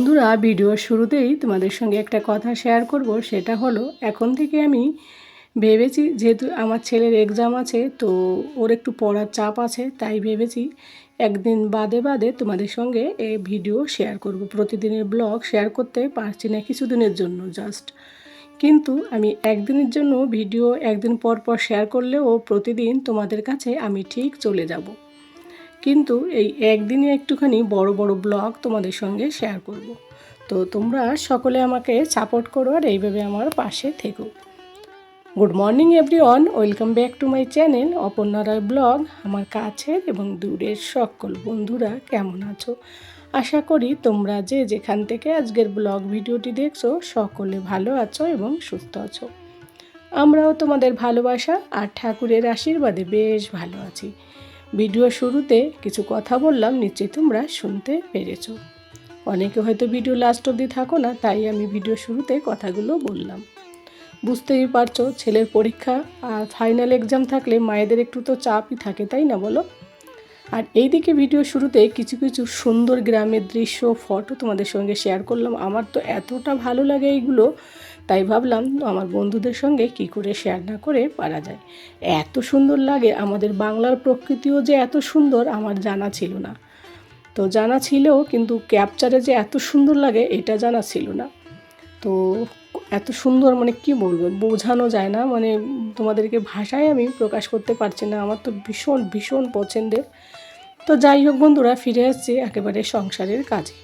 বন্ধুরা, ভিডিওর শুরুতেই তোমাদের সঙ্গে একটা কথা শেয়ার করব। সেটা হলো, এখন থেকে আমি ভেবেছি, যেহেতু আমার ছেলের এক্সাম আছে, তো ওর একটু পড়ার চাপ আছে, তাই ভেবেছি একদিন বাদে বাদে তোমাদের সঙ্গে এই ভিডিও শেয়ার করব। প্রতিদিনের ব্লগ শেয়ার করতে পারছি না কিছুদিনের জন্য জাস্ট, কিন্তু আমি একদিনের জন্য ভিডিও একদিন পর পর শেয়ার করলেও প্রতিদিন তোমাদের কাছে আমি ঠিক চলে যাব। কিন্তু এই একদিনে একটুখানি বড় বড় ব্লগ তোমাদের সঙ্গে শেয়ার করব। তো তোমরা সকলে আমাকে সাপোর্ট করো আর এইভাবে আমার পাশে থেকো। Good morning everyone, welcome back to my channel Aparna Roy blog. আমার কাছের এবং দূরের সকল বন্ধুরা কেমন আছো? আশা করি তোমরা যে যেখান থেকে আজকের ব্লগ ভিডিওটি দেখছো সকলে ভালো আছো এবং সুস্থ আছো। আমরাও তোমাদের ভালোবাসা আর ঠাকুরের আশীর্বাদে বেশ ভালো আছি। ভিডিও শুরুতে কিছু কথা বললাম, নিশ্চয়ই তোমরা শুনতে পেরেছো। অনেকে হয়তো ভিডিও লাস্ট অবধি থাকো না, তাই আমি ভিডিও শুরুতে কথাগুলো বললাম। বুঝতেই পারছো, ছেলের পরীক্ষা আর ফাইনাল এক্সাম থাকলে মায়েদের একটু তো চাপই থাকে, তাই না বলো? আর এইদিকে ভিডিও শুরুতে কিছু কিছু সুন্দর গ্রামের দৃশ্য, ফটো তোমাদের সঙ্গে শেয়ার করলাম। আমার তো এতটা ভালো লাগে এইগুলো, তাই ভাবলাম আমার বন্ধুদের সঙ্গে কি করে শেয়ার না করে পারা যায়। এত সুন্দর লাগে, আমাদের বাংলার প্রকৃতিও যে এত সুন্দর আমার জানা ছিল না। তো জানা ছিল, কিন্তু ক্যাপচারে যে এত সুন্দর লাগে এটা জানা ছিল না। তো এত সুন্দর, মানে কি বলবো, বোঝানো যায় না, মানে তোমাদেরকে ভাষায় আমি প্রকাশ করতে পারছি না। আমার তো ভীষণ ভীষণ পছন্দের। তো যাই হোক বন্ধুরা, ফিরে আসছি একেবারে সংসারের কাজে।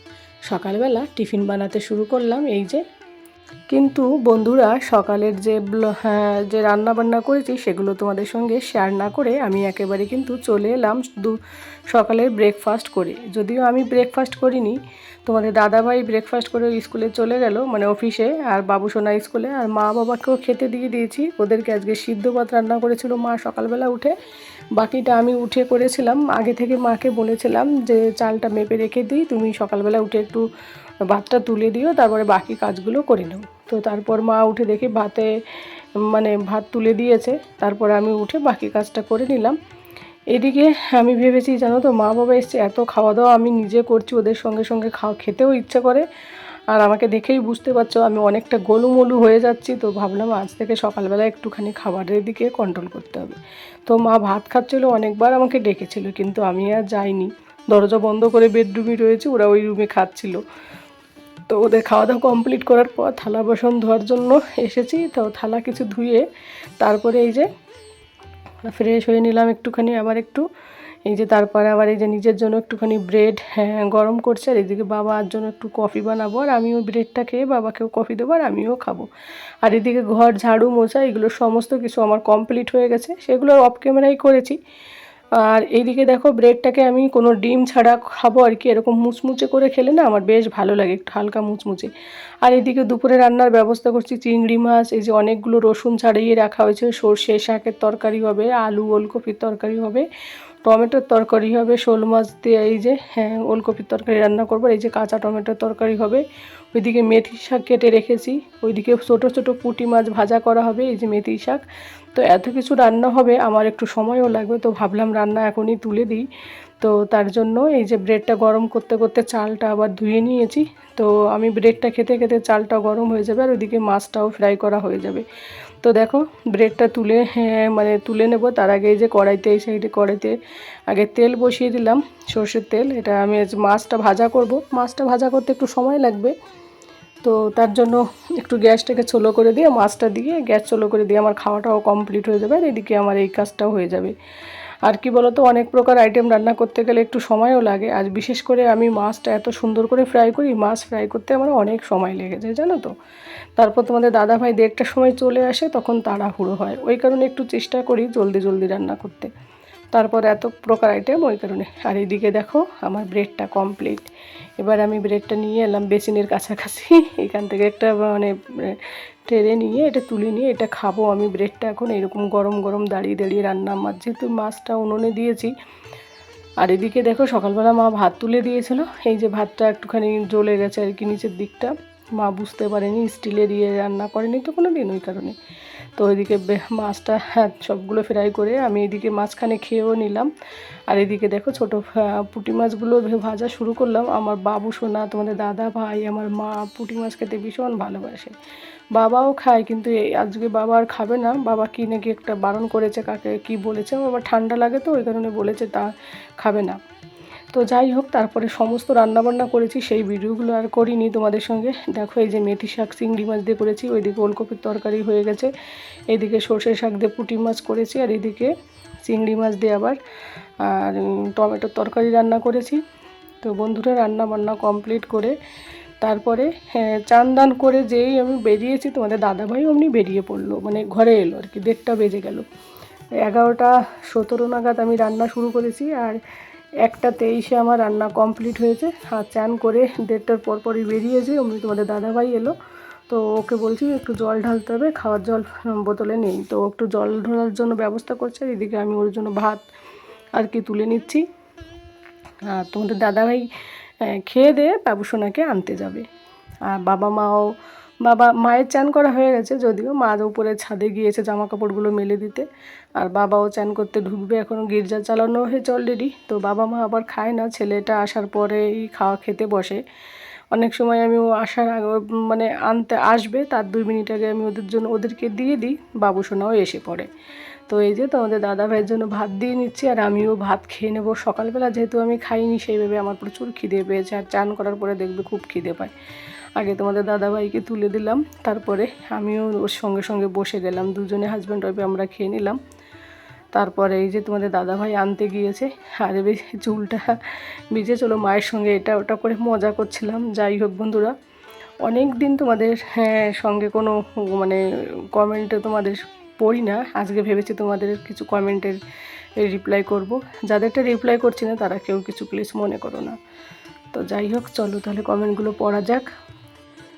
সকালবেলা টিফিন বানাতে শুরু করলাম, এই যে। কিন্তু বন্ধুরা, সকালের যে রান্না বান্না করেছি সেগুলো তোমাদের সঙ্গে শেয়ার না করে আমি একেবারে কিন্তু চলে এলাম সকালের ব্রেকফাস্ট করে। যদিও আমি ব্রেকফাস্ট করিনি, তোমাদের দাদাভাই ব্রেকফাস্ট করে স্কুলে চলে গেল, মানে অফিসে, আর বাবুসোনা স্কুলে। আর মা বাবাকেও খেতে দিয়ে দিয়েছি। ওদেরকে আজকে সিদ্ধ ভাত রান্না করেছিল মা সকালবেলা উঠে। বাকিটা আমি উঠে করেছিলাম। আগে থেকে মাকে বলেছিলাম যে চালটা মেপে রেখে দিই, তুমি সকালবেলা উঠে একটু ভাতটা তুলে দিও, তারপরে বাকি কাজগুলো করে নেব। তো তারপর মা উঠে দেখি ভাত তুলে দিয়েছে। তারপর আমি উঠে বাকি কাজটা করে নিলাম। এদিকে আমি ভেবেছি, জানো তো, মা বাবা এসছে, এত খাওয়া দাওয়া আমি নিজে করছি, ওদের সঙ্গে সঙ্গে খেতেও ইচ্ছে করে। আর আমাকে দেখেই বুঝতে পারছো আমি অনেকটা গোলুমলু হয়ে যাচ্ছি। তো ভাবলাম আজ থেকে সকালবেলা একটুখানি খাবারের দিকে কন্ট্রোল করতে হবে। তো মা ভাত খাচ্ছিলো, অনেকবার আমাকে ডেকেছিল, কিন্তু আমি আর যাইনি। দরজা বন্ধ করে বেডরুমে রয়েছে, ওরা ওই রুমে খাচ্ছিল। তো ওদের খাওয়া দাওয়া কমপ্লিট করার পর থালা বাসন ধোয়ার জন্য এসেছি। তো থালা কিছু ধুয়ে তারপরে এই যে ফ্রেশ হয়ে নিলাম একটুখানি, আবার একটু এই যে। তারপরে আবার এই যে নিজের জন্য একটুখানি ব্রেড গরম করছে, আর এদিকে বাবার জন্য একটু কফি বানাবো, আর আমিও ব্রেডটা খেয়ে বাবাকেও কফি দেবো, আর আমিও খাবো। আর এদিকে ঘর ঝাড়ু মোছা এগুলো সমস্ত কিছু আমার কমপ্লিট হয়ে গেছে, সেগুলো অফ ক্যামেরাই করেছি। আর এইদিকে দেখো, ব্রেডটাকে আমি কোনো ডিম ছাড়া খাবো আর কি। এরকম মুচমুচে করে খেলে না আমার বেশ ভালো লাগে, একটু হালকা মুচমুচে। আর এদিকে দুপুরে রান্নার ব্যবস্থা করছি। চিংড়ি মাছ এই যে অনেকগুলো রসুন ছাড়িয়ে রাখা হয়েছে, সর্ষে শাকের তরকারি হবে, আলু ওলকপির তরকারি হবে, টমেটোর তরকারি হবে, শোল মাছ দিয়ে এই যে ওলকপির তরকারি রান্না করবো। এই যে কাঁচা টমেটোর তরকারি হবে। ওইদিকে মেথি শাক কেটে রেখেছি। ওইদিকে ছোটো ছোটো পুঁটি মাছ ভাজা করা হবে, এই যে মেথি শাক। তো এত কিছু রান্না হবে, আমার একটু সময়ও লাগবে, তো ভাবলাম রান্না এখনই তুলে দিই। তো তার জন্য এই যে ব্রেডটা গরম করতে করতে চালটা আবার ধুয়ে নিয়েছি। তো আমি ব্রেডটা খেতে খেতে চালটা গরম হয়ে যাবে, আর ওইদিকে মাছটাও ফ্রাই করা হয়ে যাবে। তো দেখো, ব্রেডটা তুলে নেব। তার আগে এই যে কড়াইতে, এই সাইডে কড়াইতে আগে তেল বসিয়ে দিলাম, সর্ষের তেল। এটা আমি মাছটা ভাজা করব। মাছটা ভাজা করতে একটু সময় লাগবে, তো তার জন্য একটু গ্যাসটাকে ছোলো করে দিয়ে মাছটা দিয়ে গ্যাস ছোলো করে দিয়ে আমার খাওয়াটাও কমপ্লিট হয়ে যাবে, আর এদিকে আমার এই কাজটাও হয়ে যাবে। আর কি বলো তো, অনেক প্রকার আইটেম রান্না করতে গেলে একটু সময়ও লাগে। আজ বিশেষ করে আমি মাছটা এত সুন্দর করে ফ্রাই করি, মাছ ফ্রাই করতে আমার অনেক সময় লেগে যায়, জানো তো। তারপর তোমাদের দাদাভাই 1:30টার সময় চলে আসে, তখন তাড়াহুড়ো হয়, ওই কারণে একটু চেষ্টা করি জলদি জলদি রান্না করতে। তারপর এত প্রকার আইটেম, ওই কারণে। আর এইদিকে দেখো আমার ব্রেডটা কমপ্লিট। এবার আমি ব্রেডটা নিয়ে এলাম বেসিনের কাছাকাছি, এখান থেকে একটা ট্রে নিয়ে এটা তুলে নিয়ে এটা খাবো আমি। ব্রেডটা এখন এরকম গরম গরম দাঁড়িয়ে দাঁড়িয়ে রান্না, আমার যেহেতু মাছটা উনুনে দিয়েছি। আর এদিকে দেখো, সকালবেলা মা ভাত তুলে দিয়েছিল, এই যে ভাতটা একটুখানি জ্বলে গেছে আর কি নিচের দিকটা। মা বুঝতে পারেনি, স্টিলের রান্না করেনি তো কোনো দিন, ওই কারণে। তো ওইদিকে মাছটা সবগুলো ফ্রাই করে আমি এদিকে মাঝখানে খেয়েও নিলাম। আর এদিকে দেখো ছোটো পুঁটি মাছগুলো ভাজা শুরু করলাম। আমার বাবু সোনা, তোমাদের দাদা ভাই, আমার মা পুঁটি মাছ খেতে ভীষণ ভালোবাসে, বাবাও খায়, কিন্তু আজকে বাবা আর খাবে না। বাবা কি নাকি একটা বারণ করেছে, কাকে কি বলেছে, আমার ঠান্ডা লাগে তো ওই কারণে বলেছে তা খাবে না। তো যাই হোক, তারপরে সমস্ত রান্নাবান্না করেছি, সেই ভিডিওগুলো আর করিনি তোমাদের সঙ্গে। দেখো এই যে মেথি শাক চিংড়ি মাছ দিয়ে করেছি, ওইদিকে ওলকপির তরকারি হয়ে গেছে, এইদিকে সর্ষে শাক দিয়ে পুঁটি মাছ করেছি, আর এদিকে চিংড়ি মাছ দিয়ে আবার আর টমেটোর তরকারি রান্না করেছি। তো বন্ধুরা রান্না বান্না কমপ্লিট করে তারপরে চান দান করে যেই আমি বেরিয়েছি, তোমাদের দাদাভাই অমনি বেরিয়ে পড়লো, মানে ঘরে এলো আর কি। 1:30 বেজে গেল। 11:17 নাগাদ আমি রান্না শুরু করেছি, আর 1:23 আমার রান্না কমপ্লিট হয়েছে। আর চান করে 1:30টার পরপরই বেরিয়েছে, অমনি তোমাদের দাদাভাই এলো। তো ওকে বলছি একটু জল ঢালতে হবে, খাওয়ার জল বোতলে নেই, তো একটু জল ঢালার জন্য ব্যবস্থা করছে। এদিকে আমি ওর জন্য ভাত আর কি তুলে নিচ্ছি। আর তোমাদের দাদাভাই খেয়ে দিয়ে বাবুসোনাকে আনতে যাবে। আর মায়ের চান করা হয়ে গেছে, যদিও মা উপরে ছাদে গিয়েছে জামা কাপড়গুলো মেলে দিতে, আর বাবাও চান করতে ঢুকবে। এখনও গির্জা চালানো হয়েছে অলরেডি। তো বাবা মা আবার খায় না, ছেলেটা আসার পরেই খেতে বসে। অনেক সময় আমি ও আসার আগে মানে আনতে আসবে তার 2 মিনিট আগে আমি ওদেরকে দিয়ে দিই, বাবুসোনাও এসে পড়ে। তো এই যে তোমাদের দাদা ভাইয়ের জন্য ভাত দিয়ে নিচ্ছি, আর আমিও ভাত খেয়ে নেবো। সকালবেলা যেহেতু আমি খাইনি সেইভাবে আমার প্রচুর খিদে পেয়েছে, আর চান করার পরে দেখবে খুব খিদে পায়। আগে তোমাদের দাদাভাইকে তুলে দিলাম, তারপরে আমিও ওর সঙ্গে সঙ্গে বসে গেলাম, দুজনে হাজব্যান্ড ওয়াইফে আমরা খেয়ে নিলাম। তারপরে এই যে তোমাদের দাদাভাই আনতে গিয়েছে, আর চুলটা ভিজে চলো মায়ের সঙ্গে এটা ওটা করে মজা করছিলাম। যাই হোক বন্ধুরা, অনেক দিন তোমাদের সঙ্গে কোনো মানে কমেন্টে তোমাদের পড়ি না, আজকে ভেবেছি তোমাদের কিছু কমেন্টের রিপ্লাই করব। যাদেরটা রিপ্লাই করছি না তারা কেউ কিছু প্লিজ মনে করো না। তো যাই হোক, চলো তাহলে কমেন্টগুলো পড়া যাক।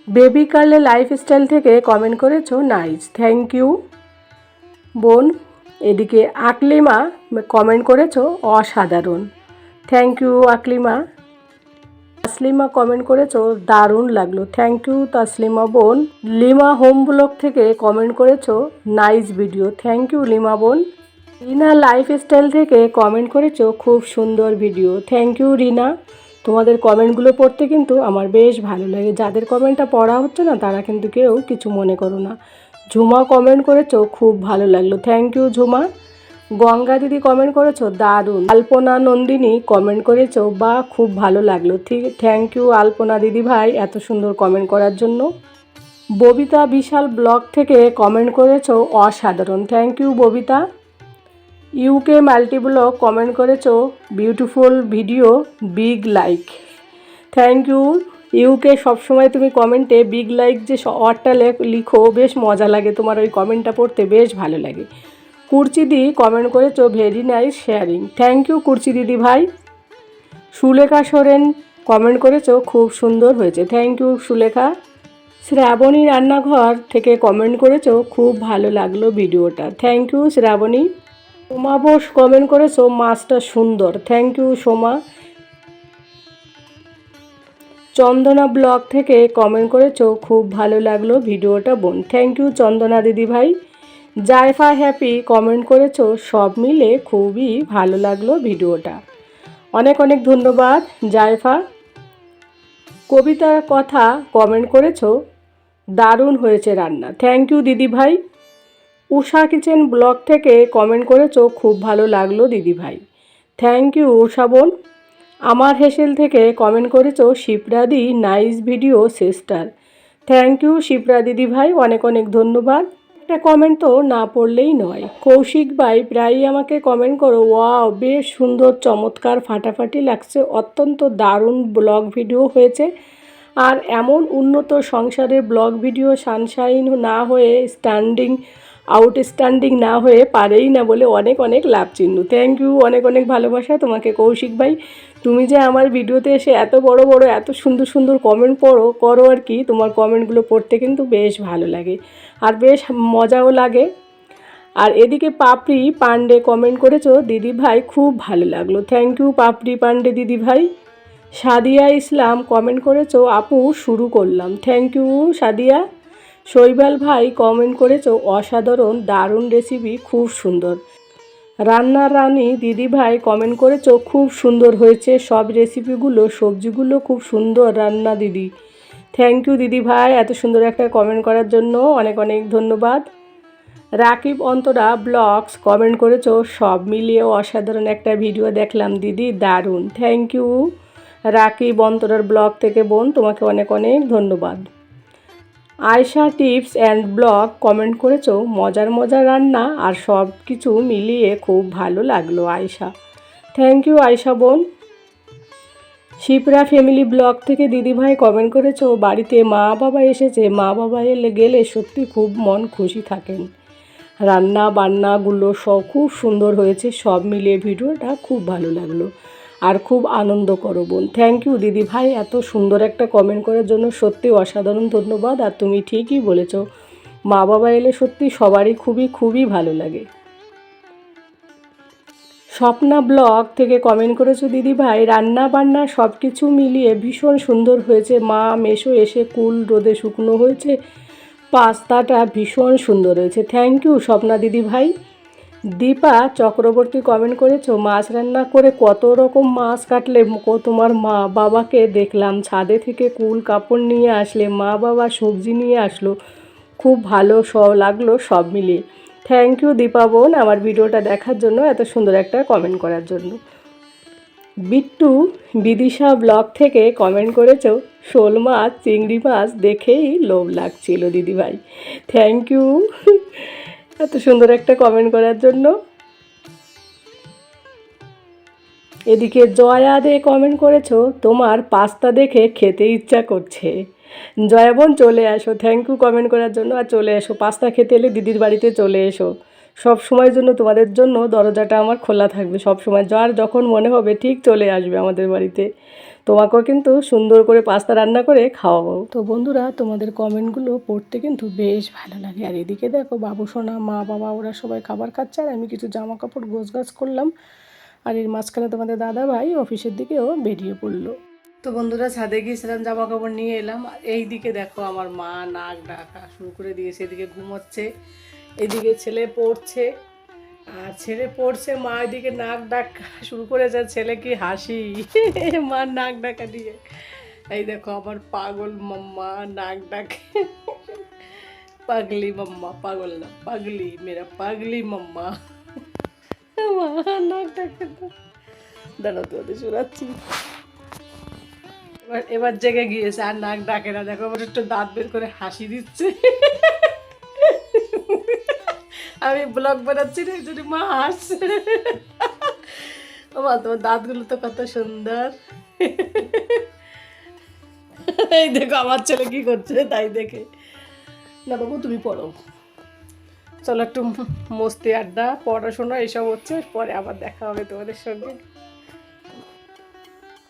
বেবি কার্লে লাইফস্টাইল থেকে কমেন্ট করেছো, নাইস, থ্যাংক ইউ বোন। এদিকে আকলিমা কমেন্ট করেছো, অসাধারণ, thank you Aklima. Taslima comment করেছো, দারুণ লাগলো, থ্যাংক ইউ তাসলিমা বোন। লিমা হোম ব্লগ থেকে কমেন্ট করেছো, nice video, thank you Lima বোন। রিনা লাইফস্টাইল থেকে কমেন্ট করেছো, খুব সুন্দর ভিডিও, থ্যাংক ইউ রিনা। তোমাদের কমেন্টগুলো পড়তে কিন্তু আমার বেশ ভালো লাগে। যাদের কমেন্টটা পড়া হচ্ছে না তারা কিন্তু কেউ কিছু মনে করো না। ঝুমা কমেন্ট করেছো, খুব ভালো লাগলো, থ্যাংক ইউ ঝুমা। গঙ্গা দিদি কমেন্ট করেছো, দারুণ। আলপনা নন্দিনী কমেন্ট করেছো, বা খুব ভালো লাগলো, ঠিক, থ্যাংক ইউ আলপনা দিদি ভাই এত সুন্দর কমেন্ট করার জন্য। ববিতা বিশাল ব্লগ থেকে কমেন্ট করেছো, অসাধারণ, thank you Babita. UK multi blog comment করেছো, beautiful video, big like, thank you UK. সবসময় তুমি কমেন্টে বিগ লাইক যে ওয়ার্ডটা লিখো, বেশ মজা লাগে, তোমার ওই কমেন্টটা পড়তে বেশ ভালো লাগে। কুর্চিদি কমেন্ট করেছো, very nice sharing, thank you Kurchi দিদি ভাই। সুলেখা সোরেন কমেন্ট করেছো, খুব সুন্দর হয়েছে, থ্যাংক ইউ সুলেখা। শ্রাবণী রান্নাঘর থেকে কমেন্ট করেছো, খুব ভালো লাগলো ভিডিওটা, thank you Shrabani. Soma Bose comment করেছো, মাছটা সুন্দর, thank you Soma. Chandana blog থেকে কমেন্ট করেছো, খুব ভালো লাগলো ভিডিওটা বোন, থ্যাংক ইউ চন্দনা দিদি ভাই। জাইফা হ্যাপি কমেন্ট করেছো, সব মিলে খুবই ভালো লাগলো ভিডিওটা, অনেক অনেক ধন্যবাদ জাইফা। কবিতার কথা কমেন্ট করেছো, দারুণ হয়েছে রান্না, থ্যাংক ইউ দিদি ভাই। উষা কিচেন ব্লগ থেকে কমেন্ট করেছো, খুব ভালো লাগলো দিদি ভাই, থ্যাংক ইউ উষা বোন। আমার হেসেল থেকে কমেন্ট করেছো, শিপ্রাদি nice video sister, thank you Shipra দিদি ভাই, অনেক অনেক ধন্যবাদ। একটা কমেন্ট তো না পড়লেই নয়। কৌশিক ভাই প্রায়ই আমাকে কমেন্ট করো, ওয়াও বেশ সুন্দর, চমৎকার, ফাটাফাটি লাগছে, অত্যন্ত দারুণ ব্লগ ভিডিও হয়েছে। আর এমন উন্নত সংসারের ব্লগ ভিডিও সানশাইন না হয়ে আউটস্ট্যান্ডিং না হয়ে পারেই না, বলে অনেক অনেক লাভ চিহ্ন, থ্যাংক ইউ, অনেক অনেক ভালোবাসা তোমাকে কৌশিক ভাই। তুমি যে আমার ভিডিওতে এসে এত বড় বড় এত সুন্দর সুন্দর কমেন্ট করো আর কি, তোমার কমেন্টগুলো পড়তে কিন্তু বেশ ভালো লাগে আর বেশ মজাও লাগে। আর এদিকে পাপড়ি পান্ডে কমেন্ট করেছো, দিদি ভাই খুব ভালো লাগলো, থ্যাংক ইউ পাপড়ি পান্ডে দিদি ভাই। সাদিয়া ইসলাম কমেন্ট করেছো, আপু শুরু করলাম, থ্যাংক ইউ সাদিয়া। শৈবাল ভাই কমেন্ট করেছো অসাধারণ, দারুণ রেসিপি, খুব সুন্দর। রান্নার রানী দিদি ভাই কমেন্ট করেছো খুব সুন্দর হয়েছে সব রেসিপিগুলো, সবজিগুলো খুব সুন্দর রান্না দিদি। থ্যাংক ইউ দিদি ভাই, এত সুন্দর একটা কমেন্ট করার জন্য অনেক অনেক ধন্যবাদ। রাকিব অন্তরা ব্লগস কমেন্ট করেছো সব মিলিয়ে অসাধারণ একটা ভিডিও দেখলাম দিদি, দারুণ। থ্যাংক ইউ রাকিব অন্তরার ব্লগ থেকে বোন, তোমাকে অনেক অনেক ধন্যবাদ। Ayesha tips and blog comment করেছো মজার মজার রান্না আর সব কিছু মিলিয়ে খুব ভালো লাগলো আয়শা। থ্যাংক ইউ আয়শা বোন। শিপ্রা ফ্যামিলি ব্লগ থেকে দিদিভাই কমেন্ট করেছো বাড়িতে মা বাবা এসেছে, মা বাবা এলে গেলে সত্যি খুব মন খুশি থাকেন। রান্না বান্নাগুলো সব খুব সুন্দর হয়েছে, সব মিলিয়ে ভিডিওটা খুব ভালো লাগলো আর খুব আনন্দ করো বোন। থ্যাংক ইউ দিদি ভাই, এত সুন্দর একটা কমেন্ট করার জন্য সত্যি অসাধারণ ধন্যবাদ। আর তুমি ঠিকই বলেছো, মা বাবা এলে সত্যি সবারই খুবই খুবই ভালো লাগে। স্বপ্না ব্লগ থেকে কমেন্ট করেছো দিদি ভাই রান্না বান্না সব কিছু মিলিয়ে ভীষণ সুন্দর হয়েছে, মা মেশো এসে কুল রোদে শুকনো হয়েছে, পাস্তাটা ভীষণ সুন্দর হয়েছে। থ্যাংক ইউ স্বপ্না দিদি ভাই। দীপা চক্রবর্তী কমেন্ট করেছো মাছ রান্না করে কত রকম মাছ কাটলে, তোমার মা বাবাকে দেখলাম ছাদে থেকে কুল কাপড় নিয়ে আসলে, মা বাবা সবজি নিয়ে আসলো, খুব ভালো লাগলো সব মিলিয়ে। থ্যাংক ইউ দীপা বোন আমার ভিডিওটা দেখার জন্য, এত সুন্দর একটা কমেন্ট করার জন্য। বিট্টু বিদিশা ব্লগ থেকে কমেন্ট করেছো শোল মাছ চিংড়ি মাছ দেখেই লোভ লাগছিল দিদিভাই। থ্যাংক ইউ এত সুন্দর একটা কমেন্ট করার জন্য। এদিকে জয়া দে কমেন্ট করেছো তোমার পাস্তা দেখে খেতে ইচ্ছা করছে। জয়া বোন চলে আসো, থ্যাংক ইউ কমেন্ট করার জন্য। আর চলে এসো, পাস্তা খেতে এলে দিদির বাড়িতে চলে এসো, সব সময়ের জন্য তোমাদের জন্য দরজাটা আমার খোলা থাকবে সব সময়, যার যখন মনে হবে ঠিক চলে আসবে আমাদের বাড়িতে, তোমাকেও কিন্তু সুন্দর করে পাস্তা রান্না করে খাওয়াবো। তো বন্ধুরা তোমাদের কমেন্টগুলো পড়তে কিন্তু বেশ ভালো লাগে। আর এদিকে দেখো বাবু সোনা মা বাবা ওরা সবাই খাবার খাচ্ছে আর আমি কিছু জামা কাপড় গোছগাছ করলাম। আর এর মাঝখানে তোমাদের দাদা ভাই অফিসের দিকেও বেরিয়ে পড়লো। তো বন্ধুরা ছাদে গিয়েছিলাম, জামা কাপড় নিয়ে এলাম। আর এই দিকে দেখো আমার মা নাক ডাকা শুরু করে দিয়েছে, এদিকে ঘুমোচ্ছে, এদিকে ছেলে পড়ছে, আর ছেলে পড়ছে মা এদিকে নাক ডাকা শুরু করেছে। ছেলে কি হাসি মার নাক ডাকা দিয়ে। এই দেখো আমার পাগল মাম্মা নাক ডাকে, পাগলি মাম্মা, পাগল না পাগলি, মেরা পাগলি মাম্মা মা নাক ডাকে। দাঁড়াও তোমাদের শোনাচ্ছি। এবার জেগে গিয়েছে আর নাক ডাকে না, দেখো এবার একটু দাঁত বের করে হাসি দিচ্ছে। আমি ব্লগ বানাচ্ছি না যদি মা হাসছে। মা তোমার দাঁতগুলো তো কত সুন্দর। এই দেখো আমার ছেলে কি করছে তাই দেখে। না বাবু তুমি পড়ো, চলো একটু মস্তি আড্ডা পড়াশোনা এইসব হচ্ছে, পরে আবার দেখা হবে তোমাদের সঙ্গে।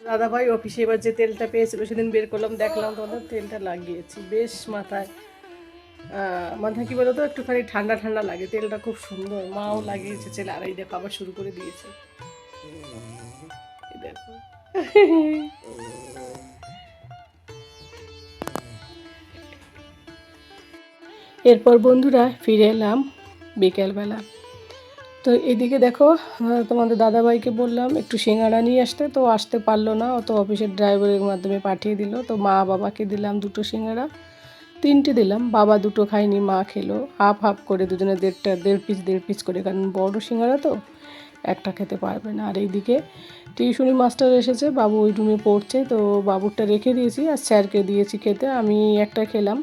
দাদা ভাই অফিসে এবার যে তেলটা পেয়েছিল সেদিন বের করলাম, দেখলাম তোমাদের তেলটা লাগিয়েছি বেশ মাথায়। মাথায় কী বলতো একটুখানি ঠান্ডা ঠান্ডা লাগে, তেলটা খুব সুন্দর, মাও লাগিয়েছে ছেলে। আর এই দেখো আবার শুরু করে দিয়েছে, দেখো। এরপর বন্ধুরা ফিরে এলাম বিকেলবেলা। তো এদিকে দেখো তোমাদের দাদাভাইকে বললাম একটু সিঙ্গাড়া নিয়ে আসতে, তো আসতে পারলো না, ও তো অফিসের ড্রাইভারের মাধ্যমে পাঠিয়ে দিল। তো মা বাবাকে দিলাম দুটো সিঙ্গাড়া, তিনটে দিলাম, বাবা দুটো খায়নি, মা খেলো হাফ হাফ করে, দুজনে দেড় পিস করে, কারণ বড় সিঙ্গাড়া তো একটা খেতে পারবে না। আর এইদিকে টিউশনি মাস্টার এসেছে, বাবু ওই রুমে পড়ছে, তো বাবুরটা রেখে দিয়েছি আর স্যারকে দিয়েছি খেতে, আমি একটা খেলাম।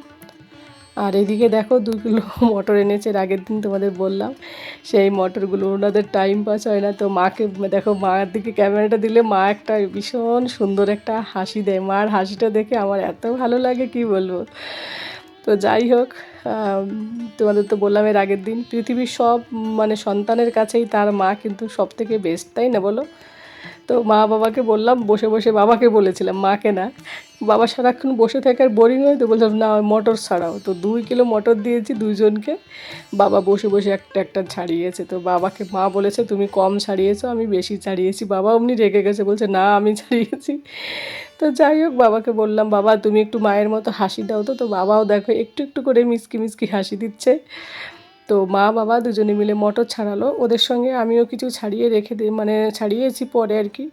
আর এদিকে দেখো 2 কিলো মটর এনেছে, আগের দিন তোমাদের বললাম, সেই মটরগুলো ওনাদের টাইম পাস হয় না, তো মাকে দেখো মায়ের দিকে ক্যামেরাটা দিলে মা একটা ভীষণ সুন্দর একটা হাসি দেয়, মার হাসিটা দেখে আমার এত ভালো লাগে কি বলবো। তো যাই হোক, তোমাদের তো বললাম এর আগের দিন, পৃথিবীর সব মানে সন্তানের কাছেই তার মা কিন্তু সব থেকে বেস্ট, তাই না বলো। তো মা বাবাকে বললাম, বসে বসে বাবাকে বলেছিলাম, মাকে না। বাবা সারাক্ষণ বসে থাকে আর বোরিং হয়, তো বললাম না মটর ছাড়াও। তো 2 কিলো মটর দিয়েছি দুইজনকে। বাবা বসে বসে একটা একটা ছাড়িয়েছে। তো বাবাকে মা বলেছে তুমি কম ছাড়িয়েছো, আমি বেশি ছাড়িয়েছি। বাবা অমনি রেগে গেছে, বলছে না আমি ছাড়িয়েছি। তো যাই হোক, বাবাকে বললাম বাবা তুমি একটু মায়ের মতো হাসি দাও। তো তো বাবাও দেখো একটু একটু করে মিষ্টি মিষ্টি হাসি দিচ্ছে। তো মা বাবা দুজনে মিলে মটর ছাড়ালো, ওদের সঙ্গে আমিও কিছু ছাড়িয়ে রেখে দিই, মানে ছাড়িয়েছি পরে আর কি।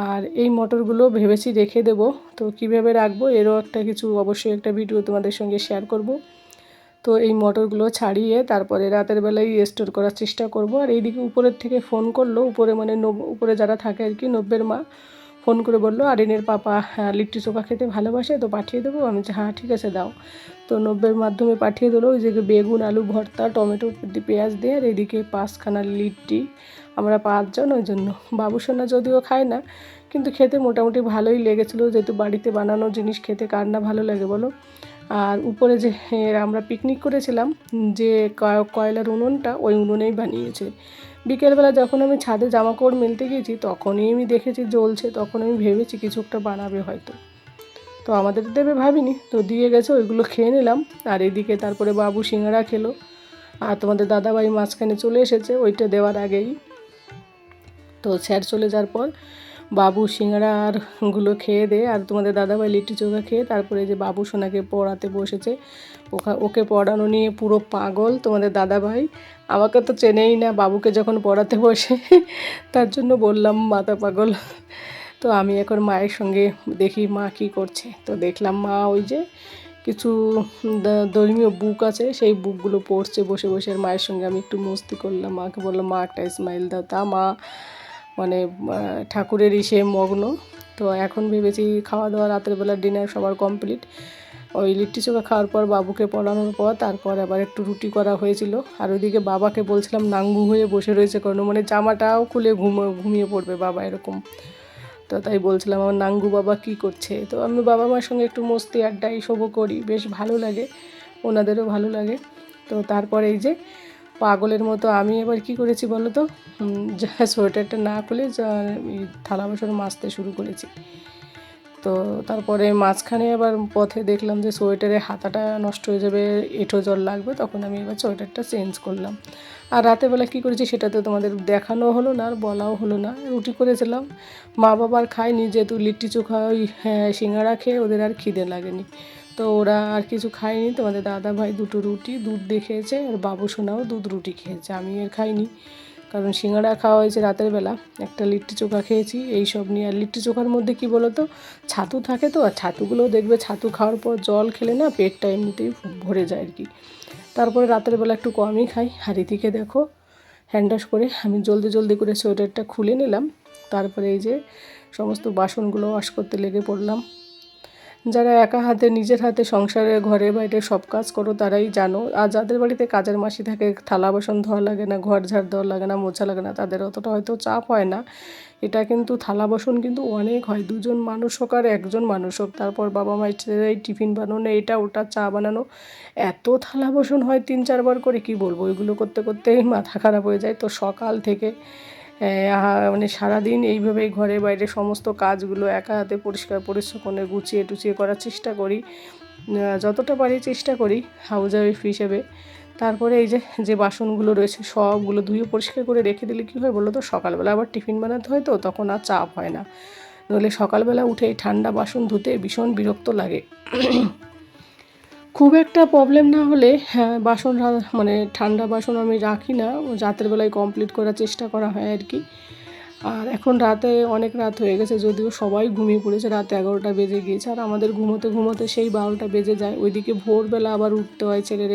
আর এই মটরগুলো ভেবেছি রেখে দেবো। তো কীভাবে রাখবো এরও একটা কিছু অবশ্যই একটা ভিডিও তোমাদের সঙ্গে শেয়ার করব। তো এই মটরগুলো ছাড়িয়ে তারপরে রাতের বেলায় স্টোর করার চেষ্টা করব। আর এইদিকে উপরের থেকে ফোন করলো, উপরে মানে উপরে যারা থাকে আর কি, নব্বের মা ফোন করে বললো আরিনের পাপা লিট্টি চোখা খেতে ভালোবাসে, তো পাঠিয়ে দেবো। আমি বলছি হ্যাঁ ঠিক আছে দাও। তো নব্বের মাধ্যমে পাঠিয়ে দিলো। ওই যে বেগুন আলু ভর্তা টমেটো পেঁয়াজ দিয়ে, আর এদিকে 5খানা লিট্টি। আমরা 5জন, ওই জন্য বাবুসোনা যদিও খায় না, কিন্তু খেতে মোটামুটি ভালোই লেগেছিলো, যেহেতু বাড়িতে বানানো জিনিস খেতে কার না ভালো লাগে বলো। আর উপরে যে আমরা পিকনিক করেছিলাম, যে কয়লার উনুনটা, ওই উনুনেই বানিয়েছে। বিকেলবেলা যখন আমি ছাদে জামাকাপড় মেলতে গেছি তখনই আমি দেখেছি জ্বলছে, তখন আমি ভেবেছি কিছু একটা বানাবে হয়তো। তো আমাদের দেবে ভাবিনি, তো দিয়ে গেছে, ওইগুলো খেয়ে নিলাম। আর এদিকে তারপরে বাবু সিঙ্গাড়া খেলো। আর তোমাদের দাদাভাই মাঝখানে চলে এসেছে ওইটা দেওয়ার আগেই। তো স্যার চলে যাওয়ার পর বাবু সিঙ্গাড়ারগুলো খেয়ে দেয়, আর তোমাদের দাদাভাই লিট্টি চোখা খেয়ে তারপরে যে বাবু সোনাকে পড়াতে বসেছে। ওকে পড়ানো নিয়ে পুরো পাগল তোমাদের দাদাভাই। আমাকে তো চেনেই না, বাবুকে যখন পড়াতে বসে তার জন্য বললাম মাথা পাগল। তো আমি এখন মায়ের সঙ্গে দেখি মা কী করছে। তো দেখলাম মা ওই যে কিছু ধর্মীয় বুক আছে, সেই বুকগুলো পড়ছে বসে বসে। আর মায়ের সঙ্গে আমি একটু মস্তি করলাম, মাকে বললাম মা একটা স্মাইল দাও। তা মা মানে ঠাকুরের ইসে মগ্ন। তো এখন ভেবেছি খাওয়া দাওয়া রাতের বেলা ডিনার সবার কমপ্লিট। ওই লিট্টি চোখা খাওয়ার পর বাবুকে পড়ানোর পর তারপর আবার একটু রুটি করা হয়েছিল। আর ওইদিকে বাবাকে বলছিলাম নাঙ্গু হয়ে বসে রয়েছে, কারণ মানে জামাটাও খুলে ঘুমিয়ে পড়বে বাবা এরকম। তো তাই বলছিলাম আমার নাঙ্গু বাবা কি করছে। তো আমি বাবা মার সঙ্গে একটু মস্তি আড্ডা এইসবও করি, বেশ ভালো লাগে, ওনাদেরও ভালো লাগে। তো তারপরে এই যে পাগলের মতো আমি এবার কি করেছি বলো তো, সোয়েটারটা না খুলে থালা বাসন মাজতে শুরু করেছি। তো তারপরে মাঝখানে আবার পথে দেখলাম যে সোয়েটারের হাতাটা নষ্ট হয়ে যাবে, এঁঠো জল লাগবে, তখন আমি এবার সোয়েটারটা চেঞ্জ করলাম। আর রাতেরবেলা কী করেছি সেটা তো তোমাদের দেখানো হলো না আর বলাও হলো না। রুটি করেছিলাম, মা বাবার খায়নি, যেহেতু লিট্টি চোখা ওই সিঙ্গাড়া খেয়ে ওদের আর খিদে লাগেনি, তো ওরা আর কিছু খায়নি। তোমাদের দাদা ভাই 2টো রুটি দুধ দিয়ে খেয়েছে, আর বাবু সোনাও দুধ রুটি খেয়েছে, আমি আর খাইনি, কারণ সিঙ্গাড়া খাওয়া হয়েছে রাতের বেলা। একটা লিট্টি চোখা খেয়েছি এই সব নিয়ে। আর লিট্টি চোখার মধ্যে কি বলো তো, ছাতু থাকে, তো আর ছাতুগুলো দেখবে ছাতু খাওয়ার পর জল খেলে না পেটটা এমনিতেই ভরে যায় আর কি। তারপরে রাতের বেলা একটু কমই খাই। আর এদিকে দেখো হ্যান্ড ওয়াশ করে আমি জলদি জলদি করে সোয়েটারটা খুলে নিলাম। তারপরে এই যে সমস্ত বাসনগুলো ওয়াশ করতে লেগে পড়লাম। যারা একা হাতে নিজের হাতে সংসারে ঘরে বাইরে সব কাজ করো তারাই জানো। আর যাদের বাড়িতে কাজের মাসি থাকে, থালা বাসন ধোয়া লাগে না, ঘর ঝাড় দেওয়া লাগে না, মোছা লাগে না, তাদের অতটা হয়তো চাপ হয় না। এটা কিন্তু থালা বাসন কিন্তু অনেক হয়, 2জন মানুষ হোক আর 1জন মানুষ হোক। তারপর বাবা মায়ের এই টিফিন বানানো, এটা ওটা চা বানানো, এত থালা বাসন হয় 3-4 বার করে, কি বলবো, এগুলো করতে করতেই মাথা খারাপ হয়ে যায়। তো সকাল থেকে মানে সারাদিন এইভাবেই ঘরে বাইরে সমস্ত কাজগুলো একা হাতে পরিষ্কার পরিচ্ছন্ন গুছিয়ে টুচিয়ে করার চেষ্টা করি, যতটা পারি চেষ্টা করি হাউস ওয়াইফ হিসেবে। তারপরে এই যে বাসনগুলো রয়েছে সবগুলো ধুয়ে পরিষ্কার করে রেখে দিলে কী হয় বলো তো, সকালবেলা আবার টিফিন বানাতে হয়, তো তখন আর চাপ হয় না। নইলে সকালবেলা উঠে ঠান্ডা বাসন ধুতে ভীষণ বিরক্ত লাগে। খুব একটা প্রবলেম না হলে বাসন মানে ঠান্ডা বাসন আমি রাখি না, রাতের বেলায় কমপ্লিট করার চেষ্টা করা হয় আর কি। আর এখন রাতে অনেক রাত হয়ে গেছে, যদিও সবাই ঘুমিয়ে পড়েছে, রাত 11টা বেজে গিয়েছে। আর আমাদের ঘুমোতে ঘুমোতে সেই 12টা বেজে যায়। ওইদিকে ভোরবেলা আবার উঠতে হয়, ছেলের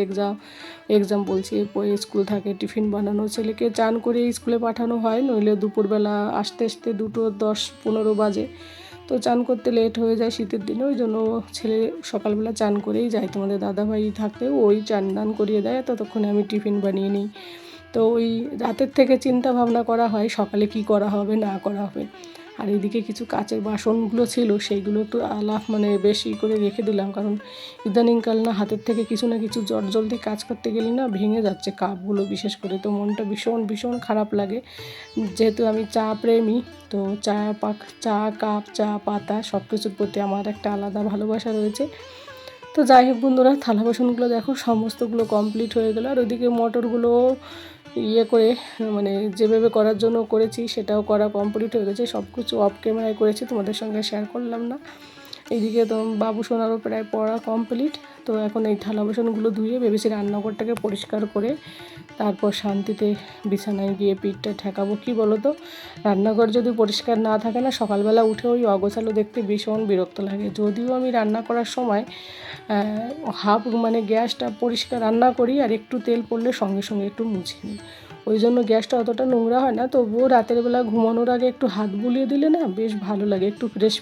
এক্সাম বলছি, স্কুল থাকে, টিফিন বানানো, ছেলেকে চান করে স্কুলে পাঠানো হয়, নইলে দুপুরবেলা আসতে আসতে 2:10-15 বাজে। তো চান করতে লেট হয়ে যায় শীতের দিনে, ওই জন্য ছেলে সকালবেলা চান করেই যায়। তোমাদের দাদাভাই থাকতেও ওই চান দান করিয়ে দেয়, ততক্ষণে আমি টিফিন বানিয়ে নিই। তো ওই রাতের থেকে চিন্তা ভাবনা করা হয় সকালে কি করা হবে না করা হবে। আর এদিকে কিছু কাচের বাসনগুলো ছিল সেইগুলো একটু বেশি করে রেখে দিলাম, কারণ ইদানিংকাল না হাতের থেকে কিছু না কিছু জলদি কাজ করতে গেলে না ভেঙে যাচ্ছে কাপগুলো বিশেষ করে। তো মনটা ভীষণ ভীষণ খারাপ লাগে, যেহেতু আমি চা প্রেমী। তো চা কাপ, চা পাতা সব কিছুর প্রতি আমার একটা আলাদা ভালোবাসা রয়েছে। তো যাই হোক বন্ধুরা, থালা বাসনগুলো দেখো সমস্তগুলো কমপ্লিট হয়ে গেলো। আর ওইদিকে মটরগুলো করে যেভাবে করার জন্য করেছি সেটাও করা কমপ্লিট হয়ে গেছে। সব কিছু অফ ক্যামেরায় করেছি, তোমাদের সঙ্গে শেয়ার করলাম না। এইদিকে তো বাবু সোনারও প্রায় পড়া কমপ্লিট। তো এখন এই থালা বাসনগুলো ধুয়ে ভেবেছি রান্নাঘরটাকে পরিষ্কার করে তারপর শান্তিতে বিছানায় গিয়ে পিঠটা ঠেকাবো। কী বলো তো, রান্নাঘর যদি পরিষ্কার না থাকে না, সকালবেলা উঠে ওই অগোছালো দেখতে ভীষণ বিরক্ত লাগে। যদিও আমি রান্না করার সময় গ্যাসটা পরিষ্কার রান্না করি, আর একটু তেল পড়লে সঙ্গে সঙ্গে একটু মুছে নিই। ওই জন্য গ্যাসটা অতটা নোংরা হয় না। তবুও রাতের বেলা ঘুমানোর আগে একটু হাত বুলিয়ে দিলে না বেশ ভালো লাগে, একটু ফ্রেশ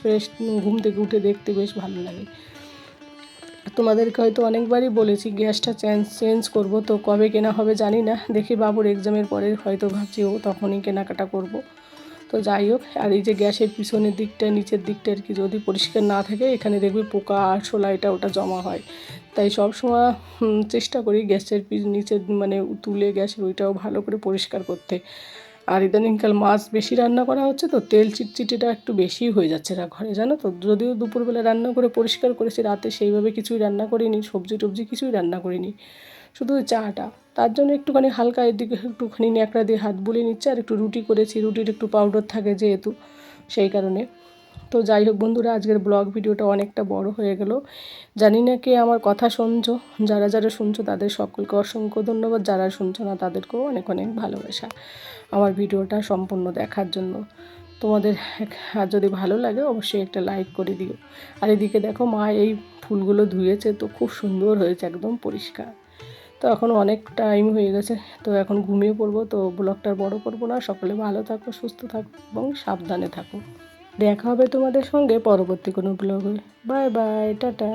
ঘুম থেকে উঠে দেখতে বেশ ভালো লাগে। তোমাদেরকে হয়তো অনেকবারই বলেছি গ্যাসটা চেঞ্জ করব, তো কবে কেনা হবে জানি না। দেখি বাবুর এক্সামের পরে হয়তো ভাবছি তখনই কেনাকাটা করব। তো যাই হোক, আর এই যে গ্যাসের পিছনের দিকটা নিচের দিকটা আর কি যদি পরিষ্কার না থাকে, এখানে দেখবি পোকা আরশোলা ওটা জমা হয়। তাই সব সময় চেষ্টা করি গ্যাসের নিচের তুলে গ্যাসের ওইটাও ভালো করে পরিষ্কার করতে। আর ইদানিংকাল মাছ বেশি রান্না করা হচ্ছে, তো তেল চিটচিটিটা একটু বেশি হয়ে যাচ্ছে ঘরে, জানো তো। যদিও দুপুরবেলা রান্না করে পরিষ্কার করেছি, রাতে সেইভাবে কিছুই রান্না করিনি, সবজি টবজি কিছুই রান্না করিনি, শুধু চাটা। তার জন্য একটুখানি হালকা এদিকে একটুখানি ন্যাকড়া দিয়ে হাত বুলিয়ে নিচ্ছে। আর একটু রুটি করেছি, রুটির একটু পাউডার থাকে যেহেতু, সেই কারণে। তো যাই হোক বন্ধুরা, আজকের ব্লগ ভিডিওটা অনেকটা বড় হয়ে গেল। জানি না কে আমার কথা শুনছো, যারা শুনছো তাদের সকলকে অসংখ্য ধন্যবাদ, যারা শুনছো না তাদেরকেও অনেক অনেক ভালোবাসা আমার ভিডিওটা সম্পূর্ণ দেখার জন্য। তোমাদের আর যদি ভালো লাগে অবশ্যই একটা লাইক করে দিও। আর এদিকে দেখো মা এই ফুলগুলো ধুয়েছে, তো খুব সুন্দর হয়েছে, একদম পরিষ্কার। তো এখন অনেক টাইম হয়ে গেছে, তো এখন ঘুমিয়ে পড়বো। তো ব্লগটা বড় করবো না। সকলে ভালো থাকো, সুস্থ থাকো এবং সাবধানে থাকো। দেখা হবে তোমাদের সঙ্গে পরবর্তী কোনো ব্লগে। Bye bye, tata.